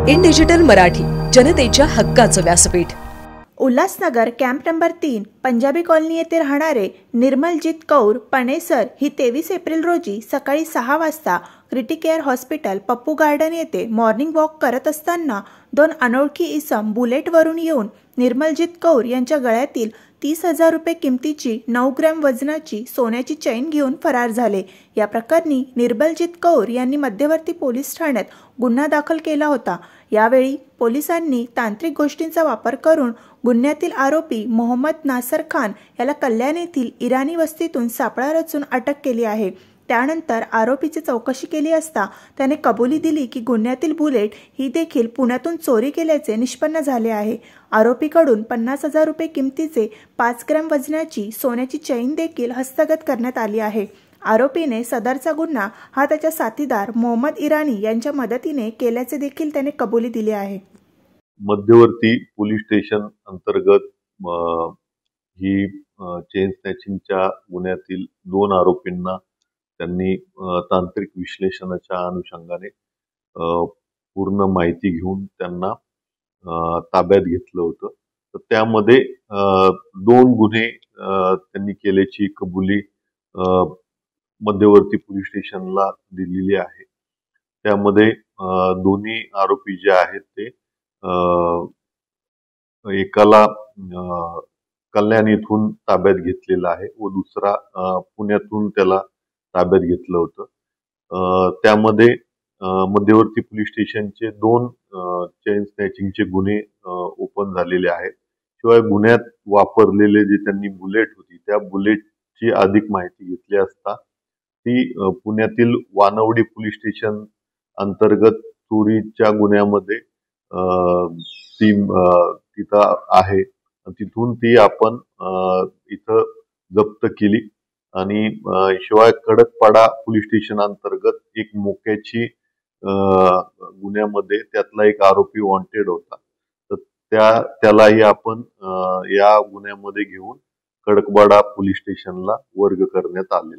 In digital Marathi, जनतेच्या हक्काचं व्यासपीठ। Ulhasnagar camp number 3 Punjabi colony येथे राहणारे निर्मलजीत कौर पणेसर ही 23 एप्रिल रोजी सकाळी 6 वाजता क्रिटिकेअर हॉस्पिटल पप्पू गार्डन येथे मॉर्निंग वॉक करत असताना दोन अनोळखी इसम बुलेटवरून येऊन निर्मलजीत कौर यांच्या गळ्यातील 30,000 रुपये किमतीची 9 ग्रॅम वजनाची सोन्याची चैन घेऊन फरार झाले। या प्रकरणी निर्मलजीत कौर यांनी मध्यवर्ती पोलीस ठाण्यात गुन्हा दाखल केला होता। यावेळी पोलिसांनी तांत्रिक गोष्टींचा वापर करून गुन्ह्यातील आरोपी मोहम्मद नासर खान याला कल्याण येथील इराणी वस्तीतून सापळा रचून अटक केली आहे। त्यानंतर आरोपीची चौकशी केली असता त्याने कबुली दिली की गुन्ह्यातील बुलेट ही देखील पुण्यातून चोरी केल्याचे निष्पन्न झाले आहे। आरोपीकडून 50,000 रुपये किमतीचे 5 ग्रॅम वजनाची सोन्याची चैन देखील हस्तगत करण्यात आली आहे। आरोपीने सदरचा गुन्हा हा त्याच्या साथीदार मोहम्मद इराणी यांच्या मदतीने केल्याचे देखील त्याने कबुली दिली आहे। मध्यवर्ती पोलीस स्टेशन अंतर्गत ही चेन स्नॅचिंगच्या गुन्ह्यातील 2 आरोपींना त्यांनी तांत्रिक विश्लेषणाच्या अनुषंगाने पूर्ण माहिती घेऊन त्यांना ताब्यात घेतलं होतं। तर त्यामध्ये 2 गुन्हे त्यांनी केल्याची कबुली मध्यवर्ती पोलीस स्टेशनला दिलेली आहे। त्यामध्ये दोन्ही आरोपी जे आहेत ते एकाला कल्याण येथून ताब्यात घेतलेला आहे व दुसरा पुण्यातून त्याला ताब्यात घेतलं होतं। त्यामध्ये मध्यवर्ती पोलीस स्टेशनचे 2 चेन स्नॅचिंगचे गुन्हे ओपन झालेले आहेत। शिवाय गुन्ह्यात वापरलेले जे त्यांनी बुलेट होती त्या बुलेटची अधिक माहिती घेतली असता ती पुण्यातील वानवडी पोलीस स्टेशन अंतर्गत चोरीच्या गुन्ह्यामध्ये तिथं आहे। तिथून ती आपण इथं जप्त केली आणि शिवाय कडकपाडा पोलीस स्टेशन अंतर्गत एक मोक्याची गुन्ह्यामध्ये त्यातला एक आरोपी वॉन्टेड होता। तर त्यालाही आपण या गुन्ह्यामध्ये घेऊन कडकपाडा पोलीस स्टेशनला वर्ग करण्यात आलेला।